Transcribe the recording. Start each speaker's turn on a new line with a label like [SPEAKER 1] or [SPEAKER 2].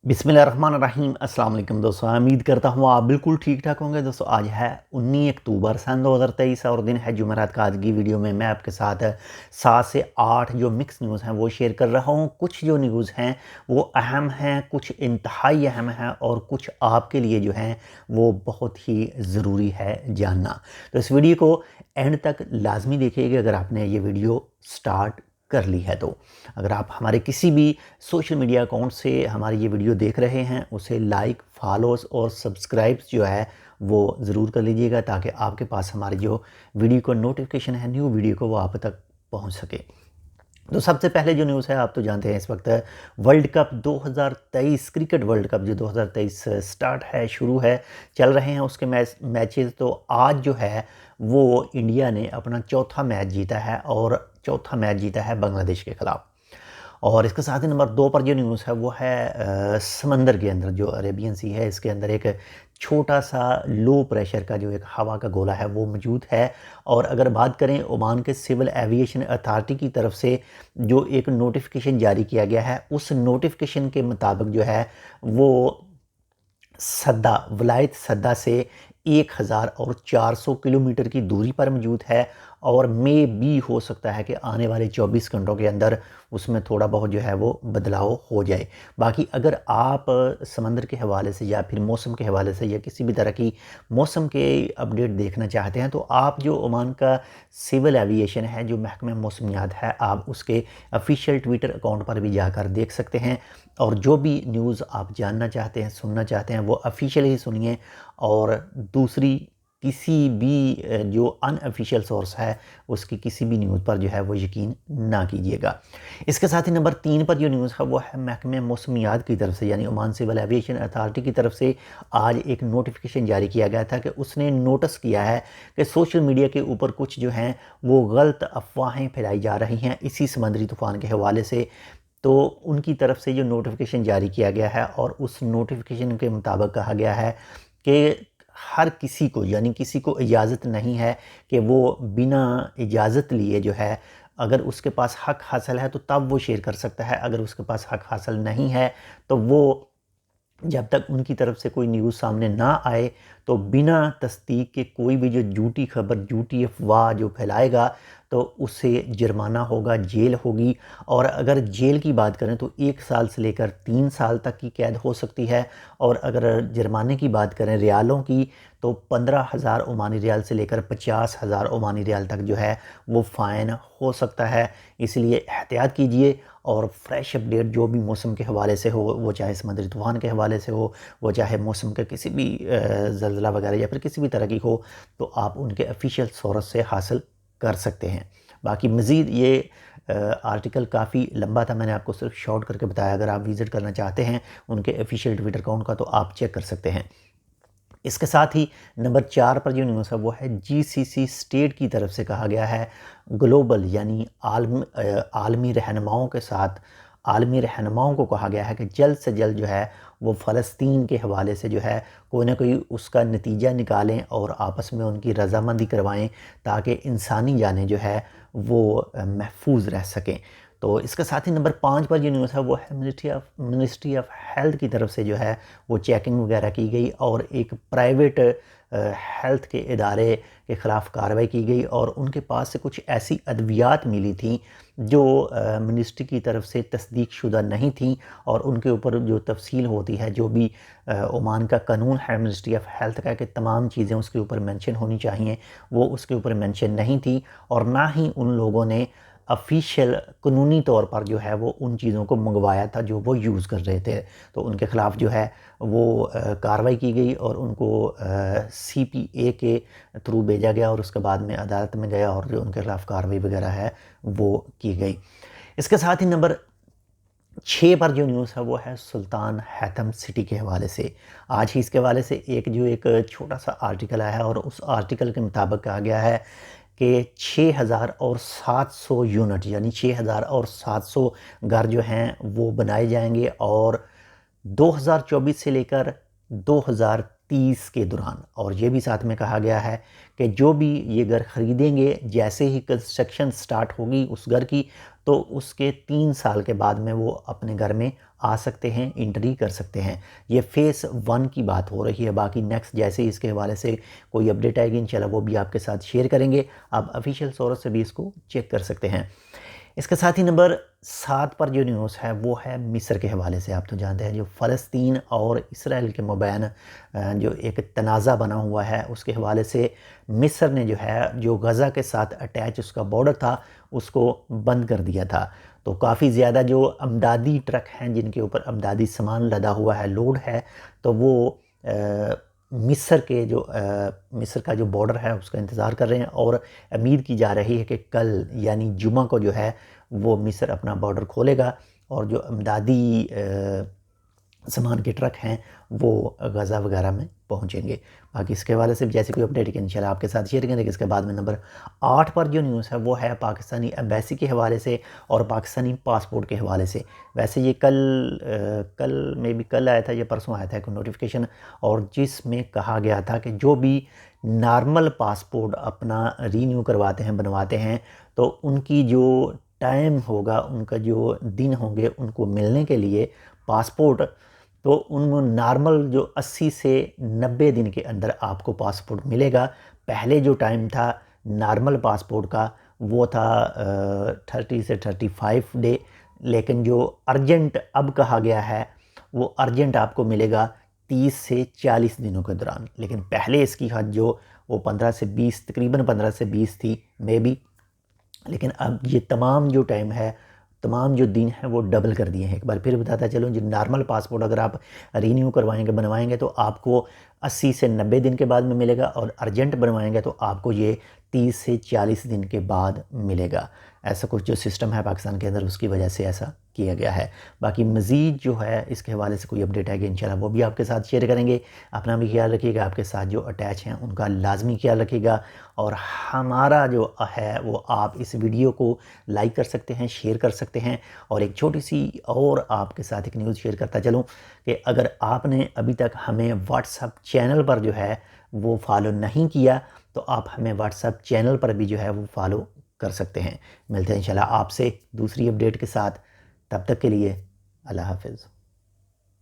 [SPEAKER 1] बिस्मिल्लाहिर्रहमानिर्रहीम अस्सलाम वालेकुम दोस्तों। उम्मीद करता हूँ आप बिल्कुल ठीक ठाक होंगे। दोस्तों आज है 19 अक्टूबर सन 2023 और दिन है जुमेरात का। आज की वीडियो में मैं आपके साथ 7 से 8 जो मिक्स न्यूज़ हैं वो शेयर कर रहा हूँ। कुछ जो न्यूज़ हैं वो अहम हैं, कुछ इंतहाई अहम हैं और कुछ आपके लिए जो हैं वो बहुत ही ज़रूरी है जानना। तो इस वीडियो को एंड तक लाजमी देखिएगा अगर आपने ये वीडियो स्टार्ट कर ली है तो। अगर आप हमारे किसी भी सोशल मीडिया अकाउंट से हमारी ये वीडियो देख रहे हैं उसे लाइक, फॉलोस और सब्सक्राइब्स जो है वो ज़रूर कर लीजिएगा ताकि आपके पास हमारी जो वीडियो का नोटिफिकेशन है न्यू वीडियो को वो आप तक पहुंच सके। तो सबसे पहले जो न्यूज़ है आप तो जानते हैं इस वक्त world cup 2023 cricket world cup जो 2023 स्टार्ट है, शुरू है, चल रहे हैं उसके मैचेस। तो आज जो है वो इंडिया ने अपना चौथा मैच जीता है और चौथा मैच जीता है बांग्लादेश के ख़िलाफ़। और इसके साथ ही नंबर 2 पर जो न्यूज़ है वो है समंदर के अंदर जो अरेबियन सी है इसके अंदर एक छोटा सा लो प्रेशर का जो एक हवा का गोला है वो मौजूद है। और अगर बात करें ओमान के सिविल एविएशन अथॉरिटी की तरफ से जो एक नोटिफिकेशन जारी किया गया है उस नोटिफिकेशन के मुताबिक जो है वो सद्दा वलायत सद्दा से 1400 किलोमीटर की दूरी पर मौजूद है और मे भी हो सकता है कि आने वाले 24 घंटों के अंदर उसमें थोड़ा बहुत जो है वो बदलाव हो जाए। बाकी अगर आप समंदर के हवाले से या फिर मौसम के हवाले से या किसी भी तरह की मौसम के अपडेट देखना चाहते हैं तो आप जो ओमान का सिविल एविएशन है जो महकमा मौसमियात है आप उसके ऑफिशियल ट्विटर अकाउंट पर भी जाकर देख सकते हैं। और जो भी न्यूज़ आप जानना चाहते हैं, सुनना चाहते हैं वो ऑफिशियल ही सुनिए और दूसरी किसी भी जो अनऑफिशियल सोर्स है उसकी किसी भी न्यूज़ पर जो है वो यकीन ना कीजिएगा। इसके साथ ही नंबर 3 पर जो न्यूज़ है वो है महकमे मौसमियात की तरफ से यानी ओमान सिविल एविएशन अथॉरिटी की तरफ से आज एक नोटिफिकेशन जारी किया गया था कि उसने नोटिस किया है कि सोशल मीडिया के ऊपर कुछ जो हैं वो गलत अफवाहें फैलाई जा रही हैं इसी समुद्री तूफ़ान के हवाले से। तो उनकी तरफ से जो नोटिफिकेशन जारी किया गया है और उस नोटिफिकेशन के मुताबिक कहा गया है कि हर किसी को यानी किसी को इजाज़त नहीं है कि वो बिना इजाज़त लिए जो है अगर उसके पास हक़ हासिल है तो तब वो शेयर कर सकता है, अगर उसके पास हक़ हासिल नहीं है तो वो जब तक उनकी तरफ से कोई न्यूज़ सामने ना आए तो बिना तस्दीक के कोई भी जो झूठी खबर, झूठी अफवाह जो फैलाएगा तो उसे जुर्माना होगा, जेल होगी। और अगर जेल की बात करें तो 1 साल से लेकर 3 साल तक की कैद हो सकती है। और अगर जुर्माने की बात करें रियालों की तो 15,000 ओमानी रियाल से लेकर 50,000 ओमानी रियाल तक जो है वो फ़ाइन हो सकता है। इसलिए एहतियात कीजिए और फ्रेश अपडेट जो भी मौसम के हवाले से हो, वो चाहे समुद्री तूफ़ान के हवाले से हो, वो चाहे मौसम के किसी भी ज़लज़ला वगैरह या फिर किसी भी तरह की हो तो आप उनके ऑफिशियल सोर्स से हासिल कर सकते हैं। बाकी मज़ीद ये आर्टिकल काफ़ी लंबा था, मैंने आपको सिर्फ शॉर्ट करके बताया। अगर आप विज़िट करना चाहते हैं उनके ऑफिशियल ट्विटर अकाउंट का तो आप चेक कर सकते हैं। इसके साथ ही नंबर 4 पर जो न्यूज़ है वो है जीसीसी स्टेट की तरफ से कहा गया है ग्लोबल यानी आलमी रहनुमाओं के साथ आलमी रहनुमाओं को कहा गया है कि जल्द से जल्द जो है वो फ़लस्तीन के हवाले से जो है कोई ना कोई उसका नतीजा निकालें और आपस में उनकी रजामंदी करवाएं ताकि इंसानी जानें जो है वो महफूज रह सकें। तो इसके साथ ही नंबर 5 पर जो न्यूज़ है वो है मिनिस्ट्री ऑफ हेल्थ की तरफ से जो है वो चेकिंग वगैरह की गई और एक प्राइवेट हेल्थ के इदारे के ख़िलाफ़ कार्रवाई की गई और उनके पास से कुछ ऐसी अद्वियात मिली थी जो मिनिस्ट्री की तरफ से तस्दीक शुदा नहीं थी और उनके ऊपर जो तफसील होती है जो भी ओमान का कानून है मिनिस्ट्री ऑफ हेल्थ का कि तमाम चीज़ें उसके ऊपर मेंशन होनी चाहिए, वो उसके ऊपर मेंशन नहीं थी। और ना ही उन लोगों ने ऑफिशियल कानूनी तौर पर जो है वो उन चीज़ों को मंगवाया था जो वो यूज़ कर रहे थे। तो उनके ख़िलाफ़ जो है वो कार्रवाई की गई और उनको सीपीए के थ्रू भेजा गया और उसके बाद में अदालत में गया और जो उनके ख़िलाफ़ कार्रवाई वगैरह है वो की गई। इसके साथ ही नंबर 6 पर जो न्यूज़ है वो है सुल्तान हैथम सिटी के हवाले से। आज ही इसके हवाले से एक छोटा सा आर्टिकल आया है और उस आर्टिकल के मुताबिक कहा गया है कि 6,700 यूनिट यानी 6,700 घर जो हैं वो बनाए जाएंगे और 2024 से लेकर 2030 के दौरान। और ये भी साथ में कहा गया है कि जो भी ये घर ख़रीदेंगे जैसे ही कंस्ट्रक्शन स्टार्ट होगी उस घर की तो उसके 3 साल के बाद में वो अपने घर में आ सकते हैं, एंट्री कर सकते हैं। ये फेज़ 1 की बात हो रही है। बाकी नेक्स्ट जैसे ही इसके हवाले से कोई अपडेट आएगी इंशाल्लाह वो भी आपके साथ शेयर करेंगे। आप ऑफिशियल सोर्स से भी इसको चेक कर सकते हैं। इसके साथ ही नंबर 7 पर जो न्यूज़ है वो है मिस्र के हवाले से। आप तो जानते हैं जो फ़लस्तीन और इसराइल के मबैन जो एक तनाज़ा बना हुआ है उसके हवाले से मिस्र ने जो है जो गज़ा के साथ अटैच उसका बॉर्डर था उसको बंद कर दिया था। तो काफ़ी ज़्यादा जो अमदादी ट्रक हैं जिनके ऊपर अमदादी सामान लदा हुआ है, लोड है, तो वो मिस्र के जो मिस्र का जो बॉर्डर है उसका इंतज़ार कर रहे हैं और उम्मीद की जा रही है कि कल यानी जुमा को जो है वो मिस्र अपना बॉर्डर खोलेगा और जो अमदादी सामान के ट्रक हैं वो गज़ा वगैरह में पहुंचेंगे। बाकी इसके हवाले से जैसे कोई अपडेट कि इंशाल्लाह आपके साथ शेयर करेंगे। इसके बाद में नंबर 8 पर जो न्यूज़ है वो है पाकिस्तानी एम्बेसी के हवाले से और पाकिस्तानी पासपोर्ट के हवाले से। वैसे ये कल में भी कल आया था, ये परसों आया था एक नोटिफिकेशन, और जिसमें कहा गया था कि जो भी नॉर्मल पासपोर्ट अपना रीन्यू करवाते हैं, बनवाते हैं, तो उनकी जो टाइम होगा, उनका जो दिन होंगे उनको मिलने के लिए पासपोर्ट, तो उन नॉर्मल जो 80 से 90 दिन के अंदर आपको पासपोर्ट मिलेगा। पहले जो टाइम था नॉर्मल पासपोर्ट का वो था 30 से 35 डे, लेकिन जो अर्जेंट अब कहा गया है वो अर्जेंट आपको मिलेगा 30 से 40 दिनों के दौरान। लेकिन पहले इसकी हद जो वो 15 से 20, तकरीबन 15 से 20 थी मे बी, लेकिन अब ये तमाम जो टाइम है, तमाम जो दिन हैं वो डबल कर दिए हैं। एक बार फिर बताता चलूँ, जो नॉर्मल पासपोर्ट अगर आप रीन्यू करवाएंगे, बनवाएंगे, तो आपको 80 से 90 दिन के बाद में मिलेगा, और अर्जेंट बनवाएंगे तो आपको ये 30 से 40 दिन के बाद मिलेगा। ऐसा कुछ जो सिस्टम है पाकिस्तान के अंदर, उसकी वजह से ऐसा किया गया है। बाकी मज़ीद जो है इसके हवाले से कोई अपडेट आएगी इंशाल्लाह वो भी आपके साथ शेयर करेंगे। अपना भी ख्याल रखिएगा, आपके साथ जो अटैच हैं उनका लाजमी ख्याल रखिएगा, और हमारा जो है वो आप इस वीडियो को लाइक कर सकते हैं, शेयर कर सकते हैं। और एक छोटी सी और आपके साथ एक न्यूज़ शेयर करता चलूँ कि अगर आपने अभी तक हमें व्हाट्सएप चैनल पर जो है वो फॉलो नहीं किया, तो आप हमें व्हाट्सएप चैनल पर भी जो है वो फॉलो कर सकते हैं। मिलते हैं इंशाल्लाह आपसे दूसरी अपडेट के साथ। तब तक के लिए अल्लाह हाफ़िज़।